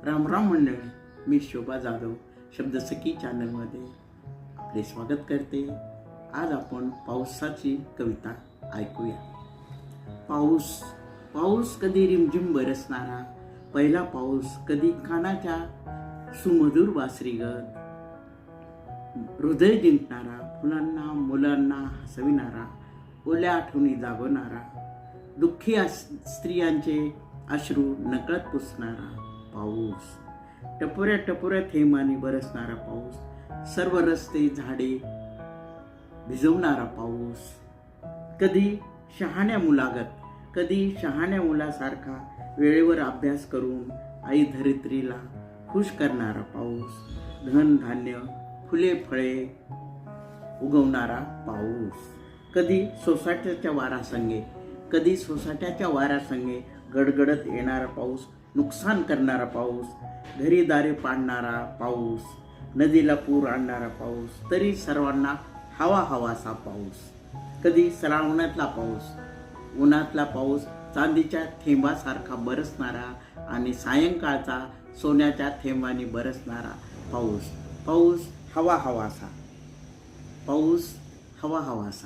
राम राम मंडळी, मी शोभा जाधव शब्दसखी चॅनलमध्ये आपले स्वागत करते. आज आपण पावसाची कविता ऐकूया. पाऊस पाऊस कधी रिमझिम बरसणारा, पहिला पाऊस कधी कानाच्या सुमधुर बासरीगत, हृदय जिंकणारा, फुलांना मुलांना हसविणारा, ओल्या आठवणी जागवणारा, दुःखी स्त्रियांचे अश्रू नकळत पुसणारा पाऊस, टपोऱ्या टपोऱ्या थेंबांनी बरसणारा पाऊस, सर्व रस्ते झाडे भिजवणारा पाऊस, कधी शहाण्या मुलागत, कधी शहाण्या मुलासारखा वेळेवर अभ्यास करून आई धरित्रीला खुश करणारा पाऊस, धन धान्य फुले फळे उगवणारा पाऊस, कधी सोसाट्याच्या वारासंगे, कधी सोसाट्याच्या वाऱ्यासंगे गडगडत येणारा पाऊस, नुकसान करणारा पाऊस, घरी दारे पाडणारा पाऊस, नदीला पूर आणणारा पाऊस, तरी सर्वांना हवा हवासा पाऊस, कधी श्रावणातला पाऊस, उन्हातला पाऊस, चांदीच्या थेंबासारखा बरसणारा आणि सायंकाळचा सोन्याच्या थेंबाने बरसणारा पाऊस, पाऊस हवा हवासा, पाऊस हवा हवासा.